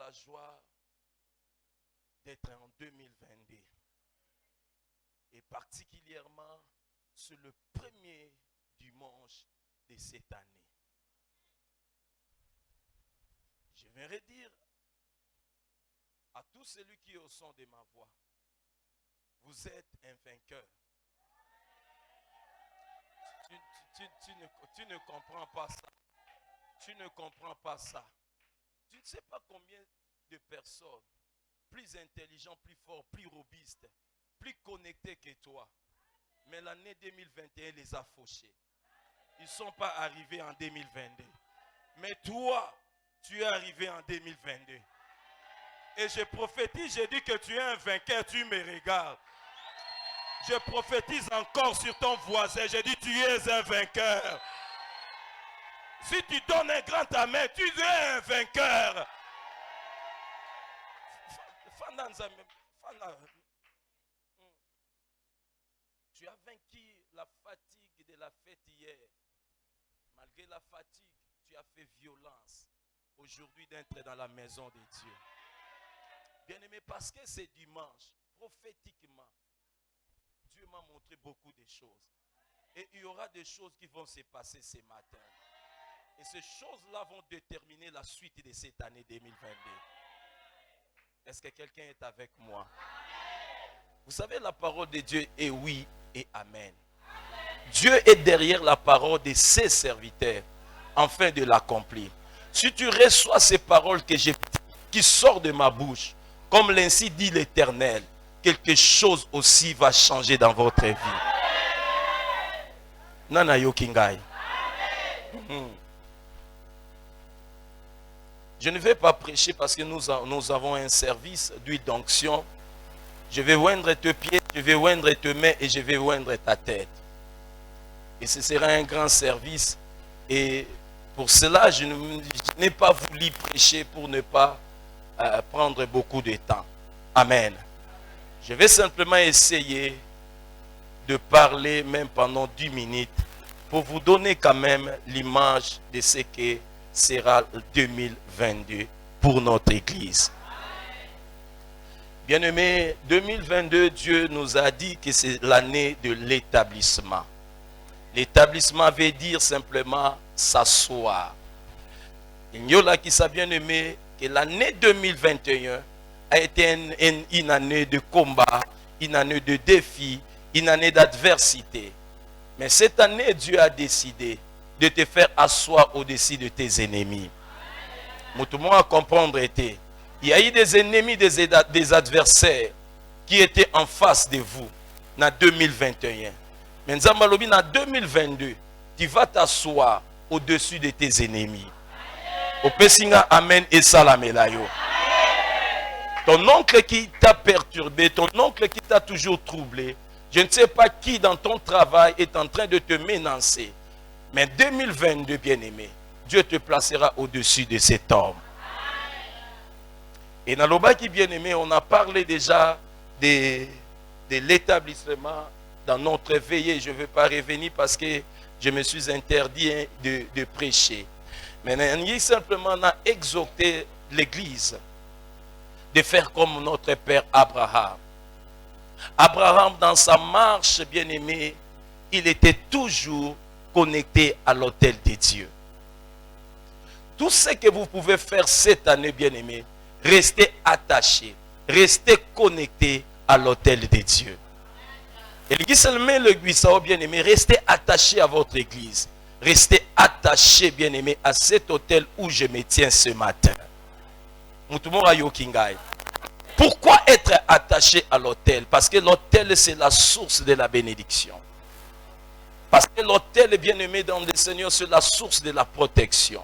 la joie d'être en 2022. Et particulièrement sur le premier dimanche de cette année. Je voudrais dire à tous celui qui est au son de ma voix, vous êtes un vainqueur. Tu ne comprends pas ça. Tu ne comprends pas ça. Tu ne sais pas combien de personnes plus intelligentes, plus fortes, plus robustes, plus connectées que toi. Mais l'année 2021 les a fauchés. Ils ne sont pas arrivés en 2022. Mais toi, tu es arrivé en 2022. Et je prophétise, je dis que tu es un vainqueur, tu me regardes. Je prophétise encore sur ton voisin, je dis tu es un vainqueur. Si tu donnes un grand amen, tu es un vainqueur. Tu as vaincu la fatigue de la fête hier. Malgré la fatigue, tu as fait violence aujourd'hui d'entrer dans la maison de Dieu. Bien-aimé, parce que c'est dimanche, prophétiquement, Dieu m'a montré beaucoup de choses. Et il y aura des choses qui vont se passer ce matin. Et ces choses-là vont déterminer la suite de cette année 2022. Est-ce que quelqu'un est avec moi? Vous savez, la parole de Dieu est oui et amen. Dieu est derrière la parole de ses serviteurs afin de l'accomplir. Si tu reçois ces paroles qui sortent de ma bouche, comme l'ainsi dit l'Éternel, quelque chose aussi va changer dans votre vie. Nana Yokingai. Je ne vais pas prêcher parce que nous avons un service d'huile d'onction. Je vais oindre tes pieds, je vais oindre tes mains et je vais oindre ta tête. Et ce sera un grand service. Et pour cela, je n'ai pas voulu prêcher pour ne pas prendre beaucoup de temps. Amen. Je vais simplement essayer de parler même pendant 10 minutes pour vous donner quand même l'image de ce que sera 2022 pour notre Église. Bien-aimés, 2022, Dieu nous a dit que c'est l'année de l'établissement. L'établissement veut dire simplement s'asseoir. Il y a qui s'est bien aimé que l'année 2021 a été une année de combat, une année de défi, une année d'adversité. Mais cette année, Dieu a décidé de te faire asseoir au-dessus de tes ennemis. Tout le monde a comprendre était. Il y a eu des ennemis, des adversaires qui étaient en face de vous en 2021. Mais en 2022, tu vas t'asseoir au-dessus de tes ennemis. Au Pessinga, Amen et Salamelayo. Ton oncle qui t'a perturbé, ton oncle qui t'a toujours troublé, je ne sais pas qui dans ton travail est en train de te menacer. Mais 2022, bien-aimé, Dieu te placera au-dessus de cet homme. Et dans l'Obaki, bien-aimé, on a parlé déjà de l'établissement dans notre veillée. Je ne veux pas revenir parce que je me suis interdit de prêcher. Mais on simplement a exhorté l'Église de faire comme notre père Abraham. Abraham, dans sa marche, bien-aimé, il était toujours connecté à l'autel de Dieu. Tout ce que vous pouvez faire cette année, bien-aimé, restez attaché, restez connecté à l'autel de Dieu. Et l'église seulement le Guissao, bien-aimé, restez attaché à votre église. Restez attaché, bien-aimé, à cet autel où je me tiens ce matin. Pourquoi être attaché à l'autel? Parce que l'autel, c'est la source de la bénédiction. Parce que l'autel, bien-aimé dans le Seigneur, c'est la source de la protection.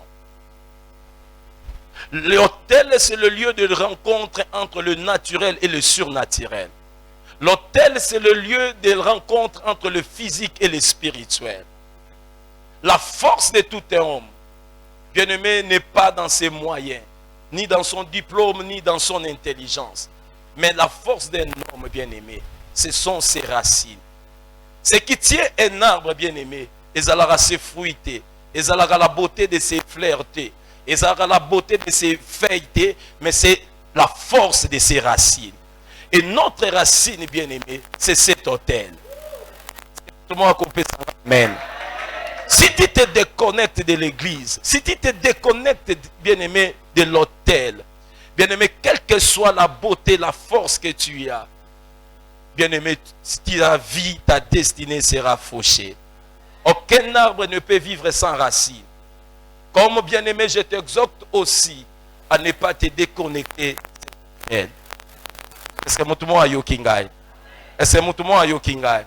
L'autel, c'est le lieu de rencontre entre le naturel et le surnaturel. L'autel, c'est le lieu de rencontre entre le physique et le spirituel. La force de tout un homme, bien-aimé, n'est pas dans ses moyens, ni dans son diplôme, ni dans son intelligence. Mais la force d'un homme, bien-aimé, ce sont ses racines. Ce qui tient un arbre, bien-aimé, ils allera ses fruités, ils allera la beauté de ses fleurs, Et ça a la beauté de ses feuilles, mais c'est la force de ses racines. Et notre racine, bien aimé, c'est cet autel. Tout le monde a compris ça. Amen. Si tu te déconnectes de l'église, si tu te déconnectes, bien aimé, de l'autel, bien aimé, quelle que soit la beauté, la force que tu as, bien aimé, ta vie, ta destinée sera fauchée. Aucun arbre ne peut vivre sans racines. Comme bien aimé, je t'exhorte aussi à ne pas te déconnecter d'elle. Est-ce que tout le monde a yokingai? Est-ce que tout le monde a yokingai?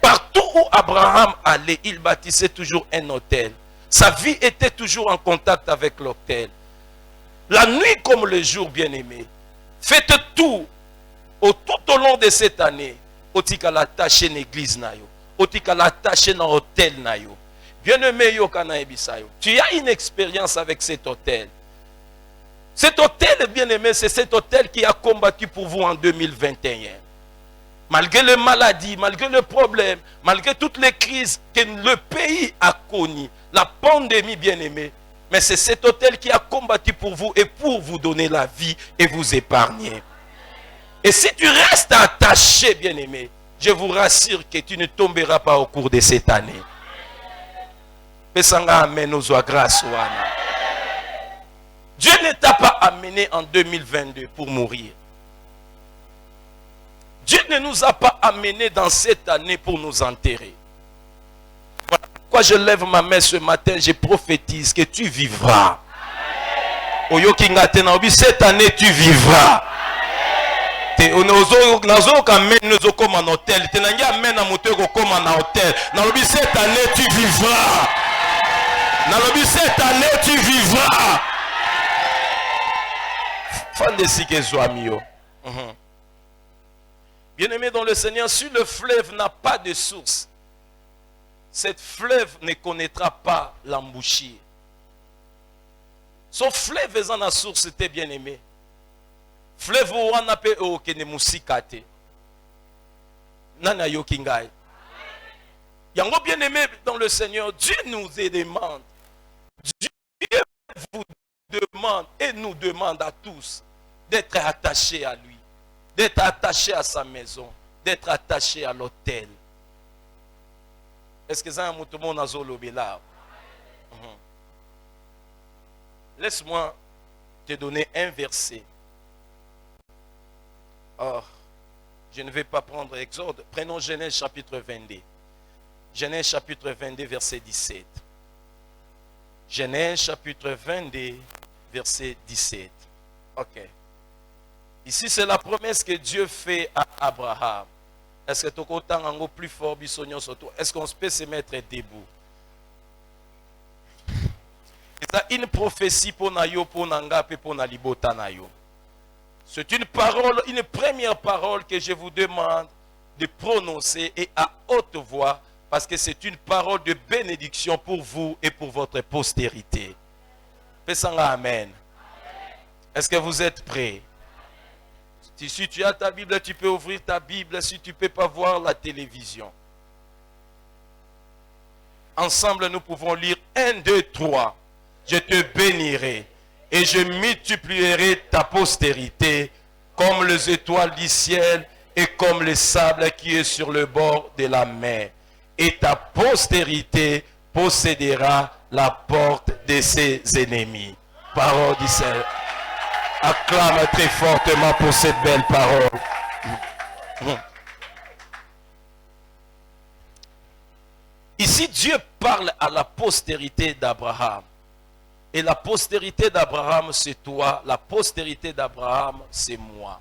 Partout où Abraham allait, il bâtissait toujours un autel. Sa vie était toujours en contact avec l'autel. La nuit comme le jour, bien aimé, faites tout au long de cette année. Otika la tâche l'église nayo. Otika la tâche dans l'hôtel nayo. Bien aimé Yokana Ebisayo. Tu as une expérience avec cet hôtel. Cet hôtel, bien aimé, c'est cet hôtel qui a combattu pour vous en 2021. Malgré les maladies, malgré les problèmes, malgré toutes les crises que le pays a connues, la pandémie, bien aimé, mais c'est cet hôtel qui a combattu pour vous et pour vous donner la vie et vous épargner. Et si tu restes attaché, bien aimé, je vous rassure que tu ne tomberas pas au cours de cette année. Dieu ne t'a pas amené en 2022 pour mourir. Dieu ne nous a pas amenés dans cette année pour nous enterrer. Voilà pourquoi je lève ma main ce matin, je prophétise que tu vivras. Cette année, tu vivras. Cette année, tu vivras. Cette année, tu vivras. Bien-aimé dans le Seigneur, si le fleuve n'a pas de source, cette fleuve ne connaîtra pas l'embouchure. Son fleuve est en source, c'était bien-aimé. Fleuve où on appelle ne musikate. Nana yokingai. Yango bien-aimé dans le Seigneur, Dieu nous demande. Dieu vous demande et nous demande à tous d'être attachés à lui. D'être attaché à sa maison, d'être attaché à l'autel. Est-ce que ça a tout le monde là? Laisse-moi te donner un verset. Or, je ne vais pas prendre Exode. Prenons Genèse chapitre 22. Genèse chapitre 22, verset 17. Genèse chapitre 22, verset 17. Ok. Ici, c'est la promesse que Dieu fait à Abraham. Est-ce que tu as plus fort, est-ce qu'on peut se mettre debout? C'est une prophétie pour Nayo, pour Nanga, et pour Nalibota Nayo. C'est une parole, une première parole que je vous demande de prononcer et à haute voix, parce que c'est une parole de bénédiction pour vous et pour votre postérité. Amen. Est-ce que vous êtes prêts? Si tu as ta Bible, tu peux ouvrir ta Bible si tu ne peux pas voir la télévision. Ensemble, nous pouvons lire 1, 2, 3. Je te bénirai et je multiplierai ta postérité comme les étoiles du ciel et comme le sable qui est sur le bord de la mer. Et ta postérité possédera la porte de ses ennemis. Parole du Seigneur. Acclame très fortement pour cette belle parole. Ici, Dieu parle à la postérité d'Abraham. Et la postérité d'Abraham, c'est toi. La postérité d'Abraham, c'est moi.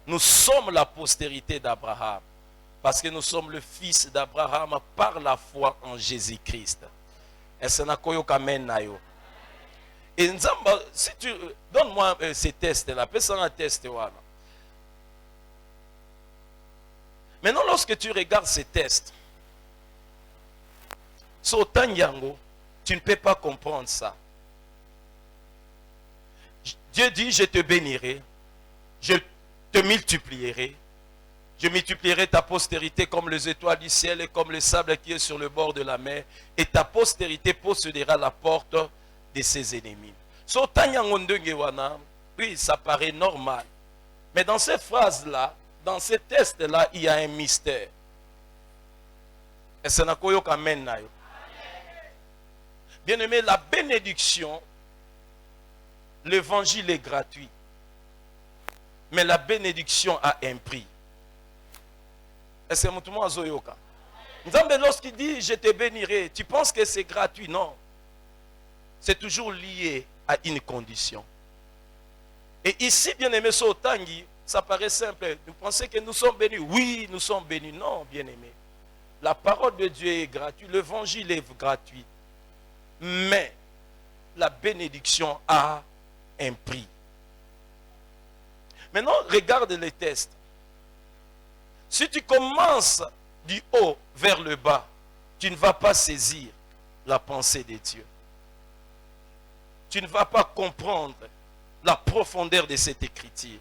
Nous sommes la postérité d'Abraham. Parce que nous sommes le fils d'Abraham par la foi en Jésus-Christ. Et c'est nayo. Et Nzamba, si tu donne-moi ces tests-là, fais-ça un test. Voilà. Maintenant, lorsque tu regardes ces tests, sautant yango, tu ne peux pas comprendre ça. Dieu dit, je te bénirai, je te multiplierai, je multiplierai ta postérité comme les étoiles du ciel et comme le sable qui est sur le bord de la mer, et ta postérité possédera la porte de ses ennemis. So tanyango ndenge wana, oui, ça paraît normal. Mais dans ces phrases-là, dans ces tests-là, il y a un mystère. Et c'est na koyo kamen na yo. Bien aimé, la bénédiction, l'évangile est gratuit. Mais la bénédiction a un prix. Et c'est mon azoyoka. Nzambe, lorsqu'il dit je te bénirai, tu penses que c'est gratuit? Non. C'est toujours lié à une condition. Et ici, bien aimé, Sotangi, ça paraît simple. Vous pensez que nous sommes bénis? Oui, nous sommes bénis. Non, bien aimé. La parole de Dieu est gratuite. L'évangile est gratuit. Mais la bénédiction a un prix. Maintenant, regarde les tests. Si tu commences du haut vers le bas, tu ne vas pas saisir la pensée de Dieu. Tu ne vas pas comprendre la profondeur de cette écriture.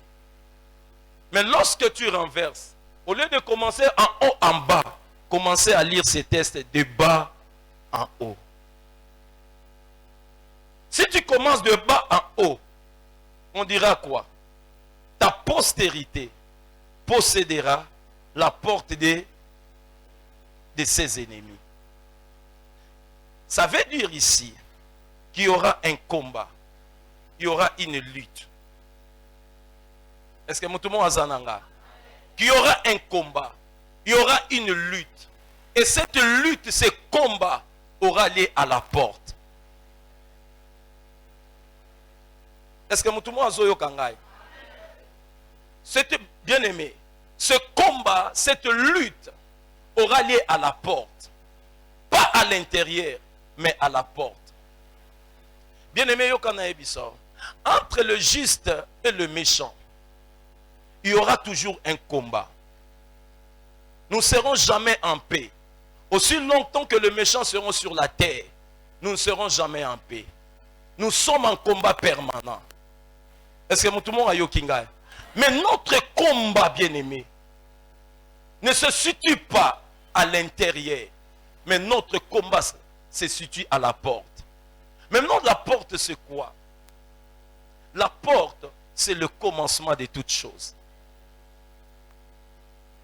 Mais lorsque tu renverses, au lieu de commencer en haut en bas, commencez à lire ces tests de bas en haut. Si tu commences de bas en haut, on dira quoi? Ta postérité possédera la porte de ses ennemis. Ça veut dire ici qu'il y aura un combat, il y aura une lutte. Est-ce que tout le monde a zananga? Qu'il y aura un combat, il y aura une lutte. Et cette lutte, ce combat aura lieu à la porte. Est-ce que tout le monde a zoyo kangai? C'est bien aimé. Ce combat, cette lutte aura lieu à la porte. Pas à l'intérieur, mais à la porte. Bien aimé, entre le juste et le méchant, il y aura toujours un combat. Nous ne serons jamais en paix. Aussi longtemps que les méchants seront sur la terre, nous ne serons jamais en paix. Nous sommes en combat permanent. Est-ce que tout le monde a yokinga? Mais notre combat, bien aimé, ne se situe pas à l'intérieur, mais notre combat se situe à la porte. Maintenant, la porte, c'est quoi? La porte, c'est le commencement de toutes choses.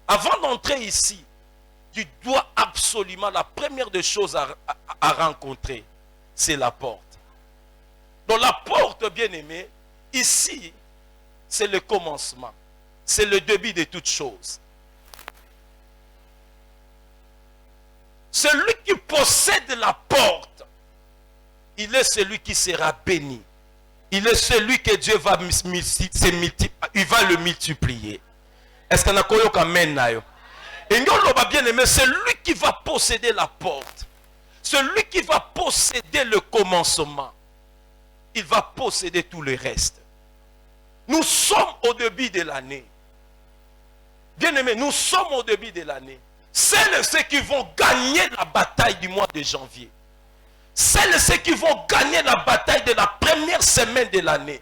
Avant d'entrer ici, tu dois absolument, la première des choses à rencontrer, c'est la porte. Donc la porte, bien aimé, ici, c'est le commencement. C'est le début de toutes choses. Celui qui possède la porte, il est celui qui sera béni. Il est celui que Dieu va il va le multiplier. Est-ce qu'on a koyo kamen na yo? Et nous l'on bien aimé, c'est lui qui va posséder la porte. Celui qui va posséder le commencement. Il va posséder tout le reste. Nous sommes au début de l'année. Bien aimé, nous sommes au début de l'année. Ceux qui vont gagner la bataille du mois de janvier. Ceux qui vont gagner la bataille de la première semaine de l'année.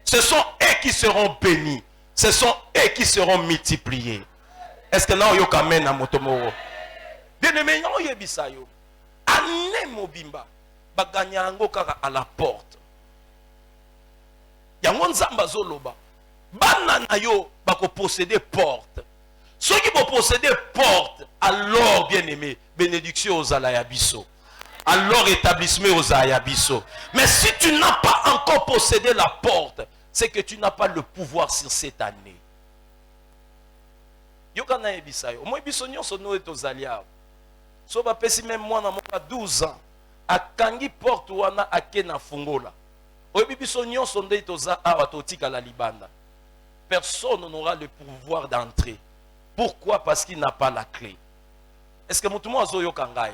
Ce sont eux qui seront bénis. Ce sont eux qui seront multipliés. Est-ce que là, on y a même à Motomoro? Bien aimé, on y a bisayo. Année mobimba. Baganyango kaka à la porte. Yango nzamba zoloba. Banana yo bako posséder porte. Ceux qui vont posséder porte, alors bien aimé, bénédiction aux alayabiso. Alors établissement aux ayabiso. Mais si tu n'as pas encore possédé la porte, c'est que tu n'as pas le pouvoir sur cette année. Yokana ebisayo. Moi biso nyonso no etozalia. So ba pesi même moi na moka 12 ans. Akangi porte wana akena fungola. Oyebi biso nyonso nde toza awa totika la libanda. Personne n'aura le pouvoir d'entrer. Pourquoi? Parce qu'il n'a pas la clé. Est-ce que Moutoumou Azoyo Kangai?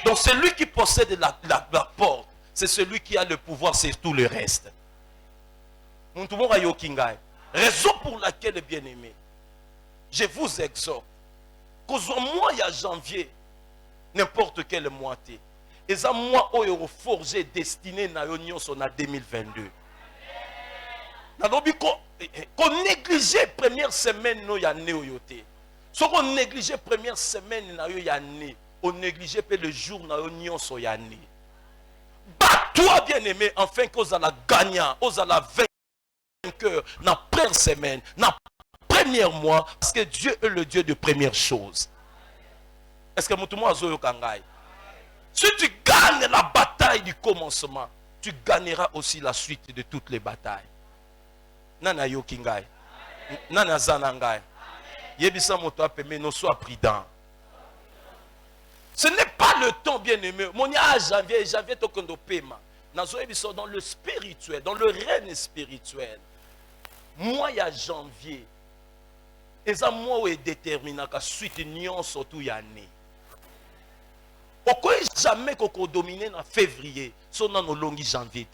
Donc celui qui possède la porte, c'est celui qui a le pouvoir sur tout le reste. Moutoumou Ayo Kingai. Raison pour laquelle, bien aimé, je vous exhorte qu'au mois de janvier, n'importe quel mois, et ça mois où il forgé destiné na union son à 2022. Qu'on négligeait première semaine no ya né oyote. Si on négligeait première semaine na yo ya né, on négligeait le jour na union so ya né. Bato Toi, bien-aimé, enfin qu'aux la gagnant, aux la vainqueur, dans la première semaine, dans le premier mois, parce que Dieu est le Dieu de première chose. Est-ce que tout le monde a dit? Si tu gagnes la bataille du commencement, tu gagneras aussi la suite de toutes les batailles. Nana yo kingai. Nana zanangai. Yebisa moto apeme no sois prudent. Ce n'est pas le temps, bien-aimé. Mon janvier tokondo pema. Nazo yebisa dans le spirituel, dans le règne spirituel. Moi ya janvier. Et ça moi est déterminant ka suite nion surtout ya né. Pourquoi jamais qu'on dominer en février, son nom longi janvier.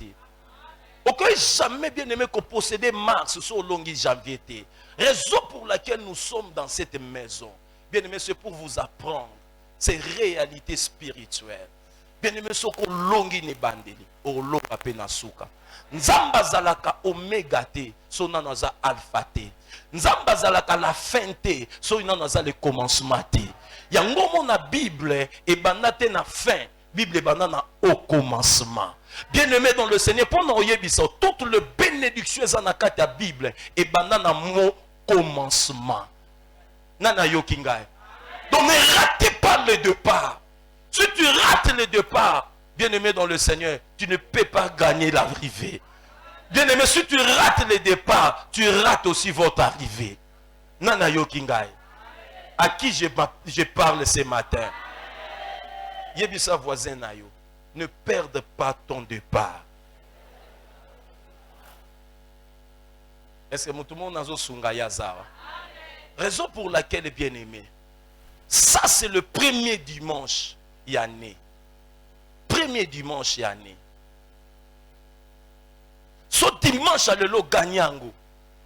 Pourquoi jamais bien aimé qu'on possédait mars sur longi janvier. Raison pour laquelle nous sommes dans cette maison. Bien aimé, c'est pour vous apprendre ces réalités spirituelles. Bien aimé, ce qu'on longi ne bandeli, au longa penasuka. Nzamba zalaka oméga T, son nom za alpha T. Nzamba zalaka la fin T, son nom za le commencement T. Yango mona Bible et banate na fin, Bible banana au commencement. Bien-aimé dans le Seigneur, pendant yebiso toute le bénédiction zanaka ta Bible et banana mo commencement. Nana yokingai. Donc ne ratez pas le départ. Si tu rates le départ, bien-aimé dans le Seigneur, tu ne peux pas gagner l'arrivée. Bien-aimé, si tu rates le départ, tu rates aussi votre arrivée. Nana yokingai. À qui je parle ce matin? Yebisa voisin nayo. Ne perde pas ton départ. Est-ce que tout le monde a sunga yazawa? Raison pour laquelle, bien aimé, ça c'est le premier dimanche y'année. Premier dimanche y'année. Ce dimanche à l'eau gagnango.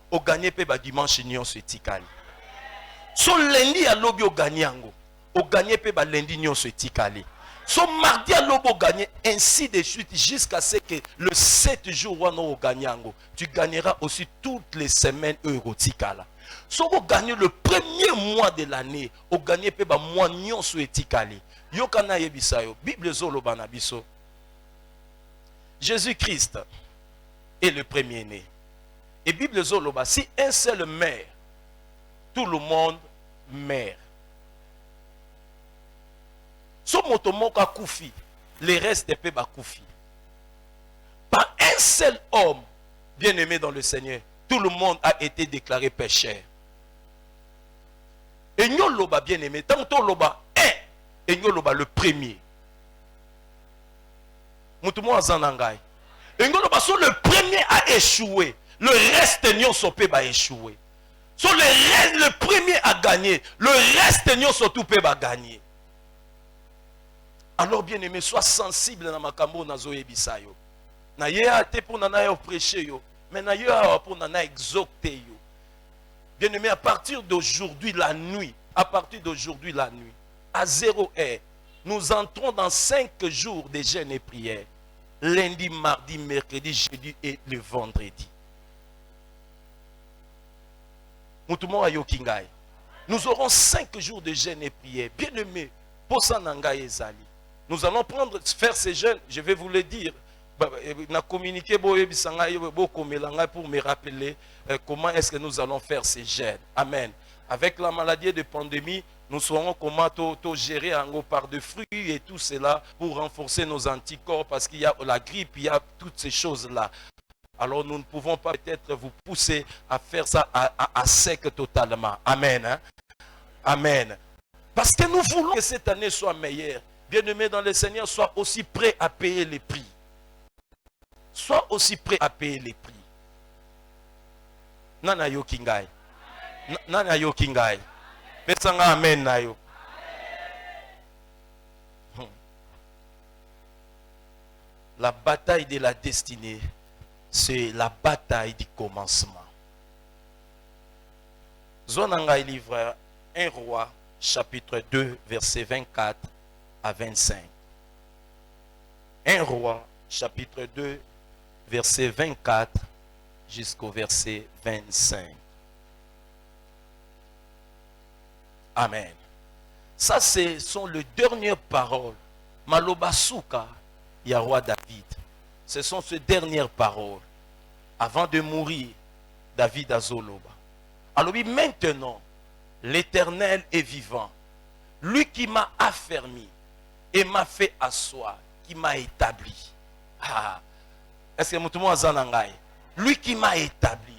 Au gagné pe ba dimanche nyon se tikali. So lundi à l'obi au gagnango. Au gagné pe ba lundi nyon se tikali. So mardi à l'obi au gagné ainsi de suite jusqu'à ce que le 7 jours au gagnango. Tu gagneras aussi toutes les semaines euro tikala. So au gagné le premier mois de l'année. Au gagné pe ba mois nyon se tikali. Yo kana yebisa yo. Bible zo lo banabiso. Jésus-Christ est le premier-né. Et Bible Zoloba, si un seul meurt, tout le monde meurt. So motomoka koufi, les restes pe ba koufi. Par un seul homme, bien aimé dans le Seigneur, tout le monde a été déclaré pécheur. Et nous loba bien aimé, tant que loba un, et nous loba le premier. Moutoumou zanangai. Et nous loba so le premier a échoué. Le reste n'y sont pas échoué. So le premier a gagné. Le reste n'y sont tout pas gagné. Alors bien aimé, sois sensible dans ma kambo na zoé bisayo. Na ye ate pour nana yo prêcher yo, mais na ye pour nana exhorter yo. Bien aimé, à partir d'aujourd'hui la nuit, à 0 heure, nous entrons dans 5 jours de jeûne et prière. Lundi, mardi, mercredi, jeudi et le vendredi. Nous aurons 5 jours de jeûne et prière. Bien aimé, nous allons faire ces jeûnes, je vais vous le dire. Na communiqué pour me rappeler comment est-ce que nous allons faire ces jeûnes. Amen. Avec la maladie de pandémie, nous saurons comment gérer en par de fruits et tout cela pour renforcer nos anticorps parce qu'il y a la grippe, il y a toutes ces choses-là. Alors nous ne pouvons pas peut-être vous pousser à faire ça à sec totalement. Amen. Hein? Amen. Parce que nous voulons que cette année soit meilleure. Bien-aimés dans le Seigneur, sois aussi prêt à payer les prix. Sois aussi prêt à payer les prix. Nana yo kingai. Nana yo kingai. Pesanga amen na yo. La bataille de la destinée, c'est la bataille du commencement. Zonanga livre 1 roi, chapitre 2, verset 24 à 25. 1 roi, chapitre 2, verset 24 jusqu'au verset 25. Amen. Ça, ce sont les dernières paroles. Malobasuka, ya roi David. ce sont ces dernières paroles. Avant de mourir, David azoloba. Alors oui, maintenant, l'Éternel est vivant. Lui qui m'a affermi et m'a fait asseoir, qui m'a établi. Ah, est-ce que tout le monde a lui qui m'a établi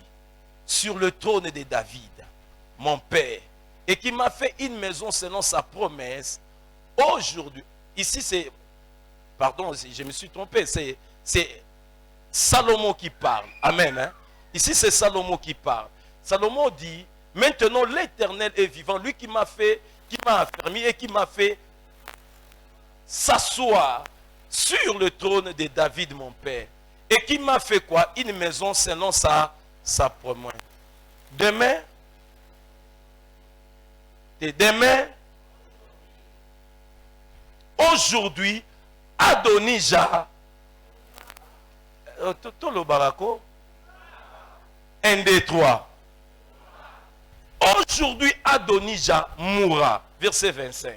sur le trône de David, mon père, et qui m'a fait une maison selon sa promesse. Aujourd'hui, ici c'est, pardon, je me suis trompé, c'est Salomon qui parle. Amen. Hein? Ici c'est Salomon qui parle. Salomon dit, maintenant l'Éternel est vivant, lui qui m'a fait, qui m'a affermi et qui m'a fait s'asseoir sur le trône de David mon père. Et qui m'a fait quoi? Une maison selon sa promesse. Demain, aujourd'hui, Adonija, le barako, 1, 2, 3. Aujourd'hui, Adonija mourra. Verset 25.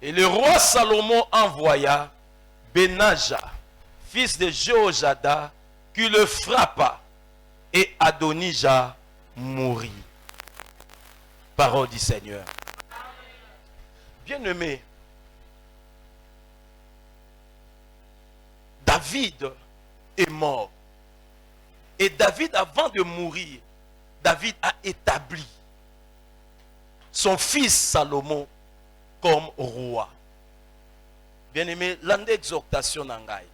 Et le roi Salomon envoya Benaja, fils de Jéhojada, qui le frappa, et Adonija mourit. Parole du Seigneur. Bien-aimé, David est mort. Et David, avant de mourir, David a établi son fils Salomon comme roi. Bien-aimé, l'exhortation n'angaï.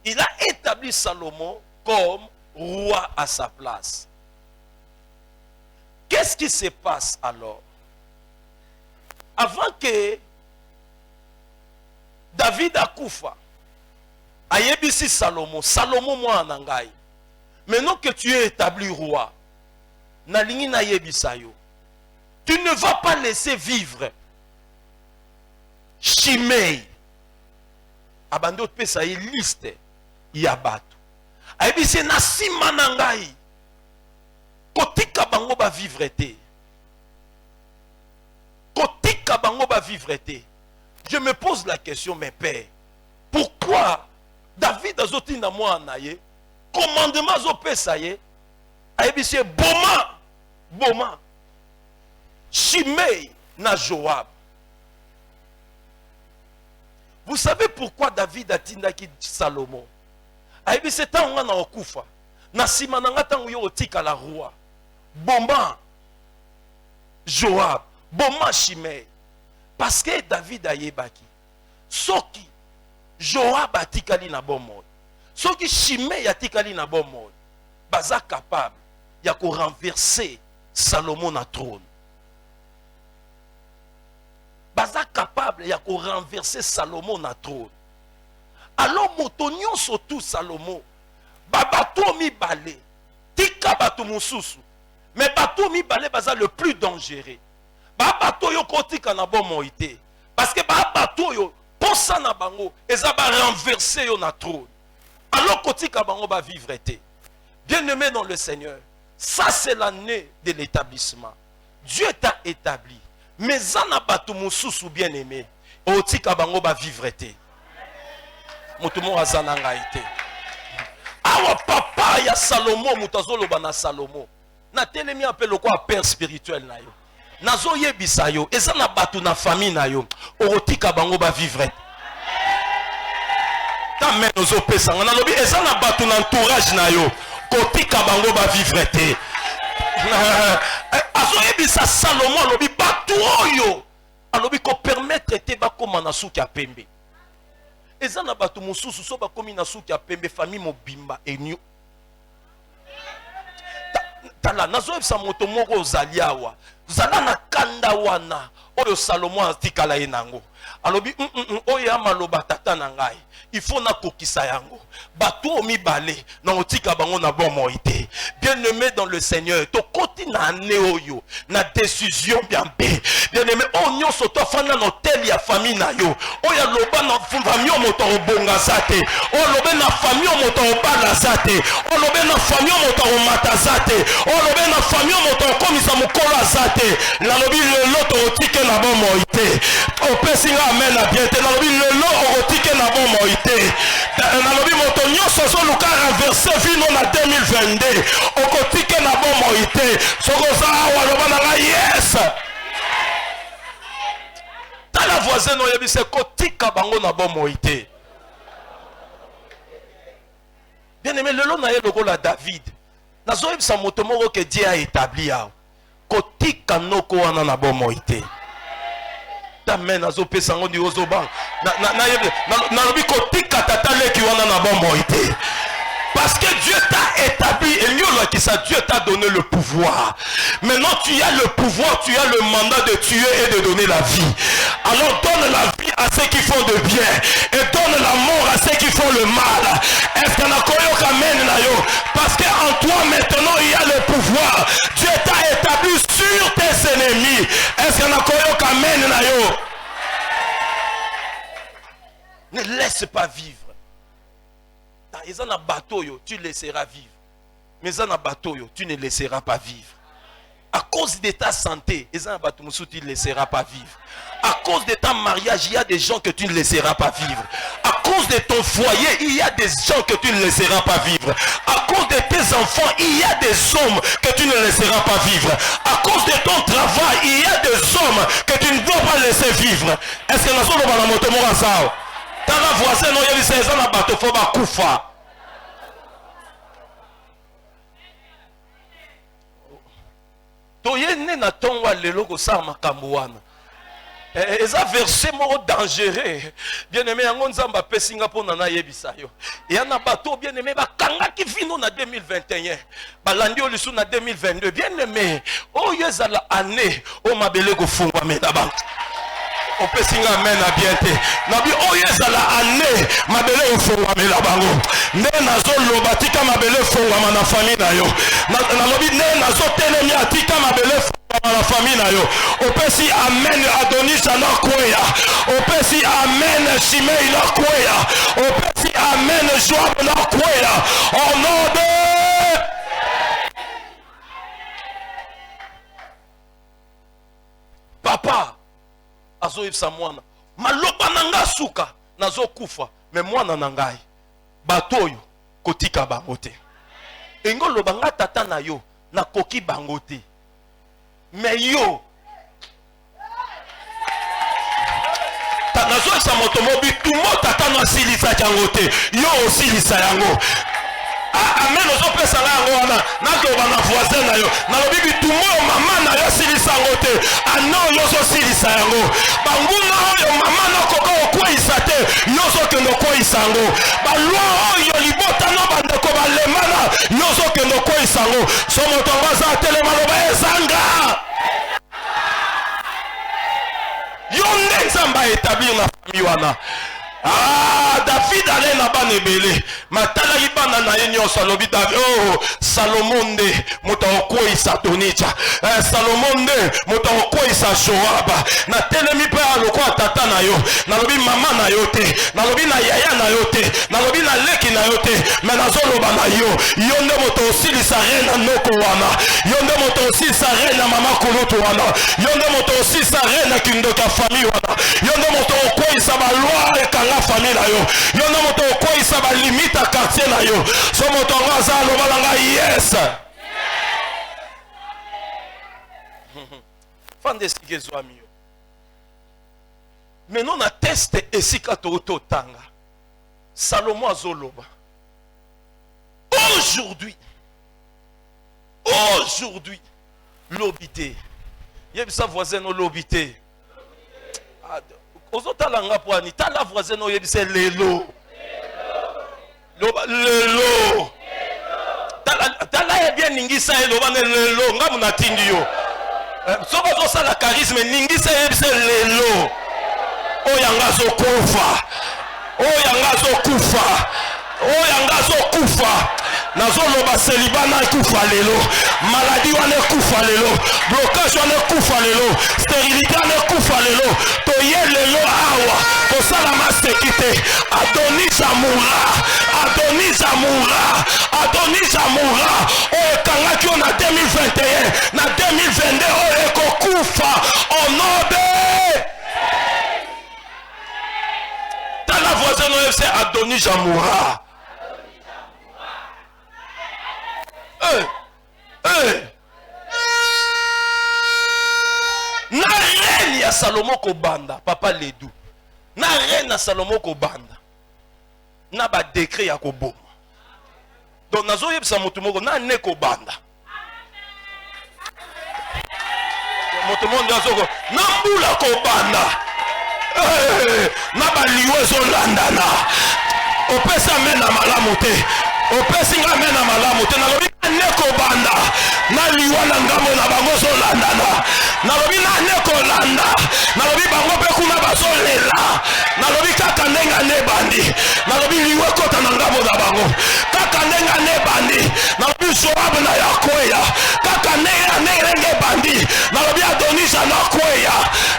Il a établi Salomon comme roi à sa place. Qu'est-ce qui se passe alors? Avant que David akoufa, ayebisi Salomon, Salomon moi n'angaï. Maintenant que tu es établi roi, nalingi na yebisa yo, tu ne vas pas laisser vivre Shimei. Abando pesa yi liste ya bato. Ayebisi na sima na ngai. Kotika bango ba vivre te. Kotika bango ba vivre te. Je me pose la question, mes pères, pourquoi David azotinda moi anaye, commandement zo pesa ye, ayebisi boma Shimei na Joab. Vous savez pourquoi David a tindaki Salomon? Ayebisi tango na okufa, na sima na nga tango yo otika la roi. Boma Joab, boma Shimei. Parce que David a yebaki. Soki Joab atikali na bon mode. Soki Shimei atikali na bon mode. Baza capable ya ko renverser Salomon na trône. Baza capable ya ko renverser Salomon na trône. Alors motonyon surtout Salomon. Babato mi balé. Tika bato mususu. Mais bato mi balé baza le plus dangereux. Babato yo kotika na bon moïté. Parce que babato yo posa na bango eza ba renverser yo na trône. Alors kotika bango ba vivre té. Bien-aimé dans le Seigneur, ça c'est l'année de l'établissement. Dieu t'a établi. Mais zana bato mususu bien-aimé, otika bango ba vivre té. Mutumo azana ngaité. Awa papa ya Salomon mutazolo bana Salomon. Na telemi appelle quoi père spirituel na yo. Nazo yebisa yo, eza na bato na famille na yo, otika bango ba vivre. Ta men ozo pesa, na lobi eza na bato na entourage na yo, kotika bango ba vivre te. Azo yebisa Salomon lobi bato oyo, alobi ko permettre te ba koma na suki ya pembe. Eza na bato mususu so ba komi na suki ya pembe famille mobimba enyo. Tala nazo yebisa moto moko ozali awa. Zala na kanda wana oyo Salomon atikala ye nango. Alobi oyo amaloba tata na ngai. Il faut na kokisa yango. Bato omibale na otika bango na bon moïté. Bien-aimé dans le Seigneur, to koti na ane oyo na décision bien bé. Bien-aimé onyo soto fana no tel ya famille na yo. Oya loba na famille moto obonga zate. O lobe na famille moto obala zate. O lobe na famille moto omata zate. O lobe na famille moto komisa mukolo zate. La lobi le loto otike na bon moïté. te. Opesinga amen na bien te. Nalobi lelo okotike na bomoi te. Nalobi moto nyonso azoluka renverse vino na 2022. Okotike na bomoi te. Sokoza awa loba na nga yes. Tala voisin no yebise kotika bango na bomoi te. Bien aimé, le long na lokola David. Nazo yebisa moto moko ke Dieu a établi ya. Kotika noko wana na bomoi te. Amen, nazo pesa ngo ndi ozoba. Na lobi kotika tata leki wana na bomoi te. Parce que Dieu t'a établi, et Dieu t'a donné le pouvoir. Maintenant tu as le pouvoir, tu as le mandat de tuer et de donner la vie. Alors donne la vie à ceux qui font de bien et donne la mort à ceux qui font le mal. Est-ce qu'on a koyoka amen na yo? Parce qu'en toi maintenant il y a le pouvoir. Dieu t'a établi sur tes ennemis. Est-ce qu'on a koyoka amen na yo? Ne laisse pas vivre. Ils ont un bateau, tu laisseras vivre. Mais ils ont un bateau, tu ne laisseras pas vivre. À cause de ta santé, ils ont un bateau, tu ne laisseras pas vivre. À cause de ton mariage, il y a des gens que tu ne laisseras pas vivre. À cause de ton foyer, il y a des gens que tu ne laisseras pas vivre. À cause de tes enfants, il y a des hommes que tu ne laisseras pas vivre. À cause de ton travail, il y a des hommes que tu ne dois pas laisser vivre. Est-ce que nous sommes dans la moto ça? T'as la voisin, non, il y a des gens dans le bateau, il faut pas koufa. Toyene na tonwa lelo ko sa makambo wana. Eza verset moko dangereux. Bien aimé yango nzamba pe Singapour na yebisa yo. Ya na bateau bien aimé bakanga ki vino na 2021. Balandi olisu na 2022. Bien aimé, o yezala année o mabele ko fungwa mena bantu. On peut signer amen à bien te. Nabi oyeza la année mabele ofongwa mela bango. Ne nazo lobatika mabele ofongwa na famille na yo. Na lobi ne nazo telemi atika mabele ofongwa na famille na yo. On peut si amen Adonis na kweya. On peut si amen Shimei na kweya. On peut si amen Joab na kweya. Au nom de Papa azo yebisa mwana maloba nanga suka nazo kufa me mwana nangai bato oyo kotika bango te engolo banga tata na yo na koki bango te me yo ta nazo yebisa moto mobi tumo tata na silisa jango te yo osilisa yango. Amen ozo pesa yango wana nakoba na voisin na yo nalobi bitumo mama na yo silisa yango te ano yo zo silisa yango banguna oyo mama na koko okwisa te yo zo kendo kwisa yango balwa oyo libota no bandeko balemana yo zo kendo kwisa yango so moto ngaza telema loba ezanga yo nde nzamba établir na famille wana. David allait na bana ebele matala ibana na ye nyonso alobi David Salomon nde moto okwisa Tonija Salomon nde moto okwisa Joab na telemi pe aloko tata na yo nalobi mama na yo te nalobi na yaya na yo te nalobi na leki na yo te me nazoloba na yo yo nde moto osilisa reine noko wana yo nde moto osilisa reine mama kulutu wana yo nde moto osilisa reine kindoka famille wana yo nde moto okwisa balwa ekanga famille na yo yo nde moto okwisa balimite ya quartier na yo so moto ngo aza aloba na ngai yes fande esika ezwami yo maintenant na teste esika totanga Salomon azoloba aujourd'hui l'obité yebisa voisin no l'obité ozotala nga po ani tala voisin no yebisa lelo lelo tala bien ningisa eloba ne lelo nga muna tindi yo so bazosala charisme ningisa yebisa lelo oyanga zokufa oyanga zokufa nazoloba seliba na kufa lelo maladie wana kufa lelo blocage wana kufa lelo stérilité wana kufa lelo toye lelo awa kosala masekite Adonis amoura oyekangaki yo na 2021 na 2022 oyo ekokufa au nom de voisin c'est Adoni Jamoura. Na reine ya Salomo Kobanda, papa Ledou. Na reine ya Salomo Kobanda. Na ba décret ya Koboma. Donc nazo yebisa mutu moko na ne Kobanda. Mutu mondo azoko na mbula Kobanda. Na ba liwe zo landana. Opesa mena malamu te. Opesi nga mena malamu te. Nalobi ne Kobanda. Na liwa na ngambo na bango zo landana. Nalobi na neko landa. Nalobi bango pe kuna bazo lela. Nalobi kaka nenga ne bandi. Nalobi liwe kota na ngambo na bango. Kaka nenga ne bandi. Nalobi Joab na ya kweya. Kaka nenga ne bandi. Nalobi Adonija na kweya.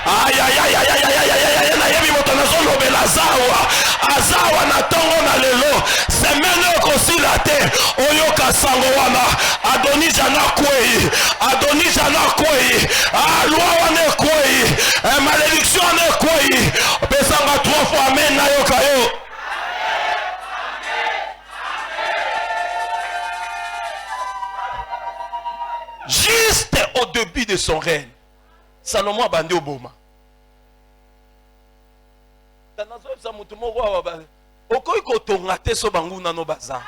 Ay na yebi moto na zolo bela zawa. Azawa na tongo na lelo. Semene kosila te. Oyoka sango wana. Adonija na kweyi. Adonija na kweyi. Loi wana kweyi. Malédiction wana kweyi. Pesanga 3 fois amen na yoka yo. Juste au début de son règne, Salomon a bandé au Boma. Oko iko tongate so bangu na no baza.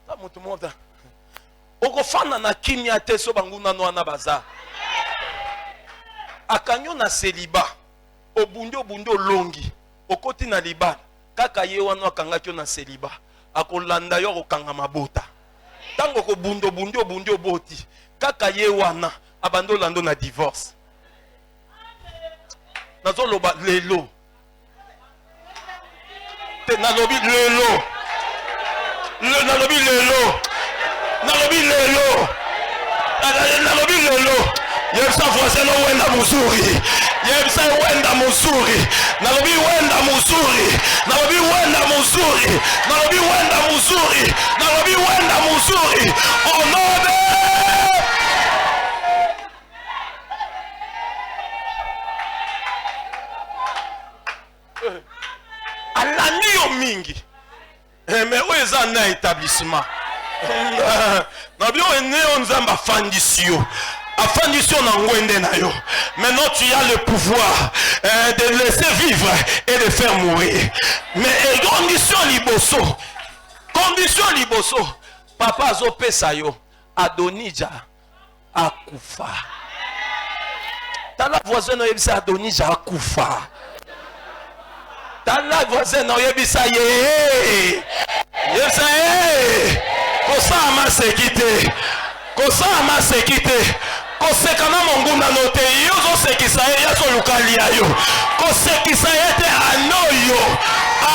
Ta mutu monta. Oko fana na kimia te so bangu na no ana baza. Akanyo na seliba. Obundo longi. Okoti na liba. Kaka ye wana akangaki na seliba. Akolanda yo okanga mabota. Tango ko bundo boti. Kaka ye wana abando lando na divorce. Nazo loba lelo. Nalobi lelo. Nalobi lelo. Nalobi lelo. Nalobi lelo. Yebsa voisin no wenda muzuri. Yebsa wenda muzuri. Nalobi wenda muzuri. Nalobi wenda muzuri. Nalobi wenda muzuri. Nalobi wenda muzuri. Oh no. Alani mingi. Mais où est un établissement? Nabio ene onzamba fandisio. Afandisio na ngwende na yo. Maintenant tu as le pouvoir de laisser vivre et de faire mourir. Mais condition liboso. Condition liboso. Papa zo pesa yo. Adonija akufa. Tala voisin no yebisa Adonija akufa. Tala voisin no yebisa ye. Yebisa ye. Kosa ama sekite. Kosa ama sekite. Kosekana monguna note yozo sekisa yazo lukalia yo. Kosekisa yete anoyo.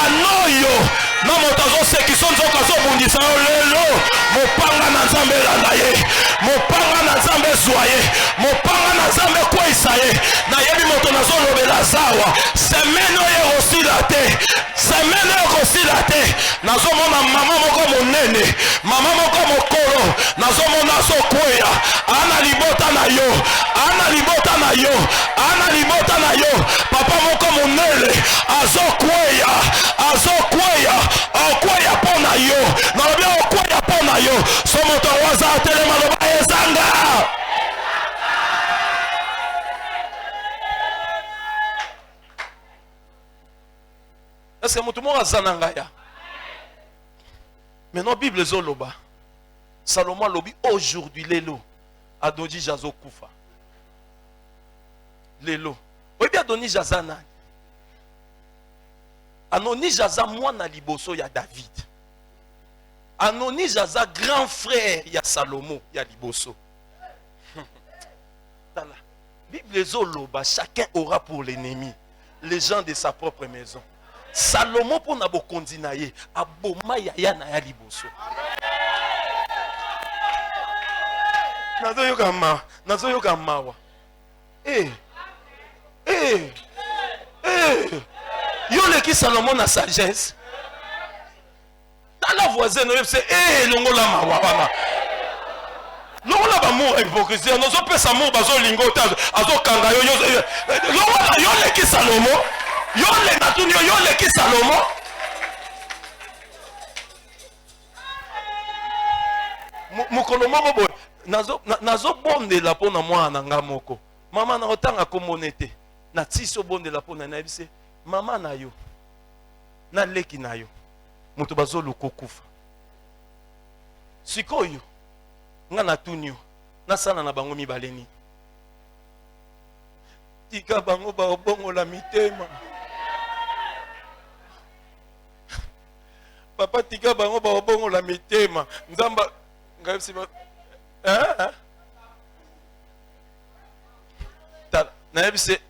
Anoyo. Na motazo sekiso nzoka zo bundisa lelo. Mopanga na nzambe landa ye. Mopanga na nzambe zwaye. Mopanga na nzambe kwisa ye. Na yebi moto na zo lobela zawa. Semeno ye osila te. Semeno ye osila te. Na zo mona mama moko monene. Mama moko mokolo. Na zo mona so kweya. Ana libota na yo. Ana libota na yo. Ana libota na yo. Papa moko monene. Azo kweya. Azo kweya. Okweya pona yo. Na lobi okweya pona yo. So moto waza telema loba ezanga. Est-ce que moto mo azana ngaya? Maintenant Bible zoloba. Salomon lobi aujourd'hui lelo. Adoni jazo kufa. Lelo. Oyebi Adoni jazana. Anoni jaza mwana liboso ya David. Anoni jaza grand frère ya Salomon ya liboso. Tala. Bible zoloba, chacun aura pour l'ennemi les gens de sa propre maison. Salomon pour na bokondi na ye aboma ya na ya liboso. Nazo yoka mawa. Yo le ki Salomon na sagesse. Dans la voisine, c'est longola mawa wana. Longola ba mo hypocrisie, nous on peut sa mo bazo lingo azo kanga yo yo le ki Salomon. Yo le natuni yo le ki Salomo. Mukolo moko boy. Nazo bonde la pona mwana nga moko. Mama na otanga komonete. Na tiso bonde la pona na yebise. Mama na yo. Na leki na yo. Mutu bazolo kokufa. Sikoyo. Nga natuni yo. Nasala na bango mibaleni. Tika bango ba obongo la mitema. Papa tika bango ba obongo la mitema. Nzamba ngabisi ba na yebise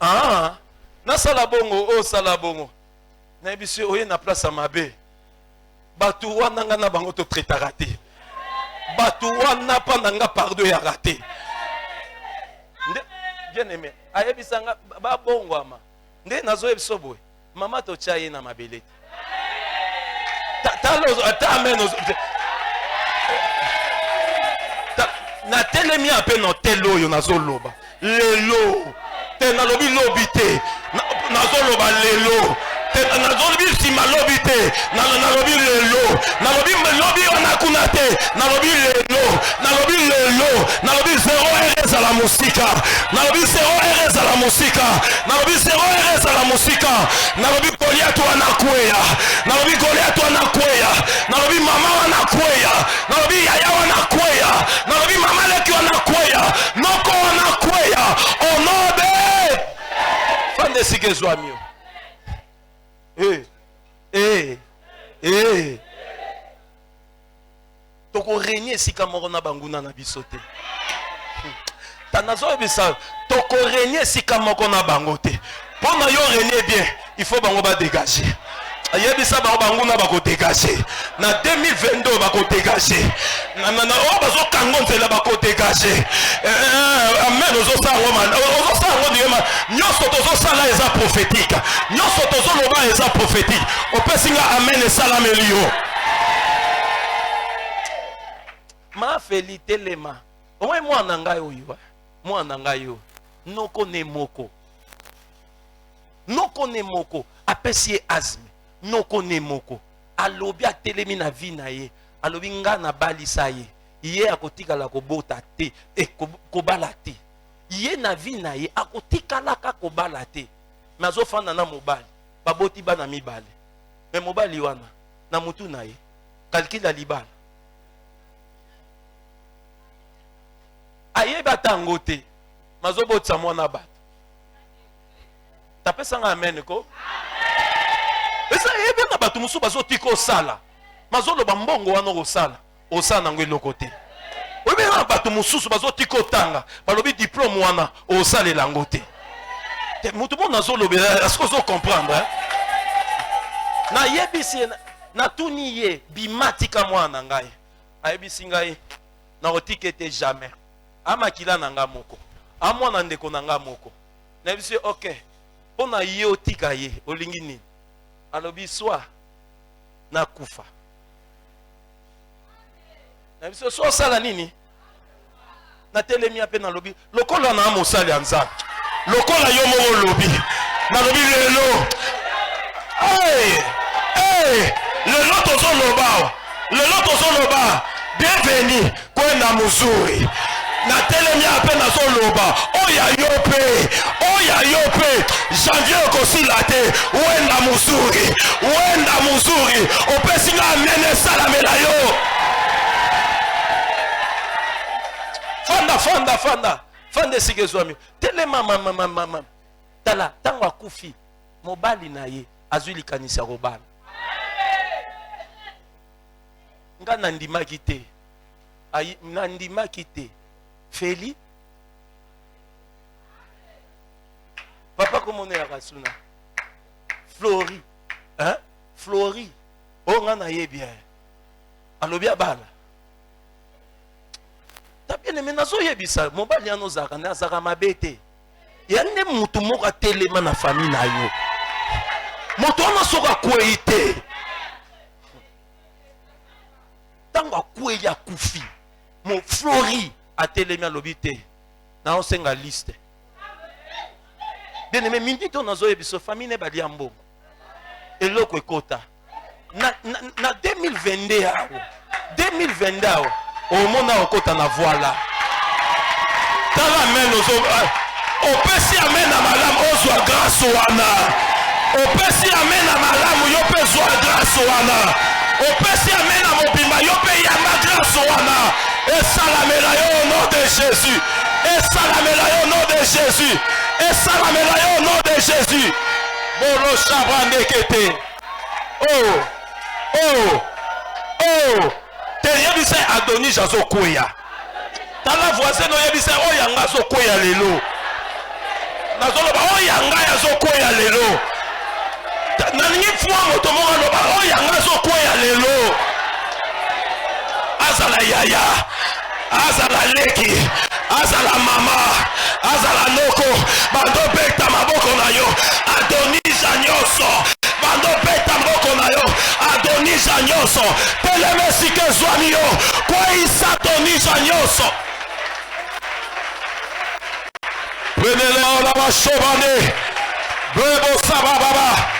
na sala bongo o sala bongo. Na yebise oye na place mabe. Batu wana nga na bango to traiter raté. Batu wana pa nanga pardon ya raté. Bien aimé. Ayebisa nga ba bongo ama. Nde nazo yebisa boy. Mama to chaye na mabelete. Ta amen. Na telemi ape no telo yo nazo loba. Lelo. Te na lobi lobite. Nazo loba lelo. Nazobi sima lobi te. Nalobi lelo. Nalobi lobi onakuna te. Nalobi lelo. Nalobi lelo. Nalobi zéro RS à la musika. Nalobi zéro RS à la musika. Nalobi zéro RS à la musika. Nalobi Goliath wanakweya. Nalobi Goliath wanakweya. Nalobi mama wanakweya. Nalobi yaya wanakweya. Nalobi mama leki wanakweya. Noko wanakweya. Onobe. Fande sike zwamio. Toko régner sika moko na banguna na bisote. Tanazo bisa toko régner sika moko na bangote. Pour na yo régner bien, il faut bango ba dégager. Ayebisa ba banguna ba ko dégager. Na 2022 ba ko dégager. Na o bazo kango nzela ba ko dégager. Amen ozo sa ngoma. Ozo sa ngoma nyoso tozo sala eza prophétique. Nyoso tozo loba eza prophétique. Opesinga amen esala melio. Ma félité lema. Owe mwana ngai oyo. Mwana ngai yo. Noko ne moko. Noko ne moko. Apesi azmi. Noko ne moko. Alobi atelemi na vie na ye. Alobi nga na balisa ye. Ye akotika la kobota te. Kobala te. Ye na vie na ye. Akotika la ka kobala te. Mazo fana na mobali. Baboti bana mibale. Me mobali wana. Na mutu na ye. Kalkila libala. Aye batango te. Mazo botsa mwana bato. Tapesa nga amen ko? Esa ebe na bato musu bazo tiko sala. Mazo lo bambongo wana ko sala. Osana ngwe lokote. Ebe na bato mususu bazo tiko tanga. Balobi diplôme wana osale langote. Te mutu bon nazo lo be est-ce que vous comprendre na yebisi na tuni ye bimatika mwana ngai. Ayebisi ngai na otikete jamais. Amakila na nga moko. Amwana ndeko na nga moko. Na yebisi OK. Pona ye otika ye olingi nini? Alobi swa na kufa. Na biso so sala nini? Na telemi ape na lobi. Lokola na mosali anza. Lokola yo mo lobi. Na lobi lelo. Lelo tozo loba. Lelo tozo loba. Bienvenue kwenda muzuri. Na telemi ape na zo loba. Oya yope. Oya yope. Janvier okosila te. Wenda muzuri. Wenda muzuri. Opesinga amene salamela yo. Fanda sike zwami. Tele mama. Tala tango akufi. Mobali na ye azuli kanisa robala. Nga nandimaki te. Nandimaki te. Feli. Papa komone ya kasuna. Flori. Hein? Flori. O nga na ye bien. Alobi abala. Bien aimé nazo yebisa mobali ya nozaka na zaka mabete ya nde mutu moko atelema na famille na yo moto wana soka kweite tango akwe ya kufi mo Flori atelemi alobi te na osenga liste bien aimé minute on nazo yebiso famille ne bali ambo eloko ekota na 2022 awo 2022 awo omona okota na voilà tala men ozo opesi amen na malamu ozwa grâce wana opesi amen na malamu yo pe zwa grâce wana opesi amen na mobimba yo pe yamba grâce wana esalamela yo au nom de Jésus esalamela yo au nom de Jésus esalamela yo au nom de Jésus bolo shabande kete oh teyebisa Adonis azokwea tala voisin no yebisa oyanga azokwea lelo nazoloba oyanga azokwea lelo nalingi fwa moto moko aloba oyanga azokwea lelo azala yaya azala leki azala mama azala noko bandobeta maboko na yo Adonis nyonso bandobeta maboko na yo Adonis nyonso telemesike zwani yo kwa isa Adonis nyonso Prenez-le en la machobane Brebo sabababa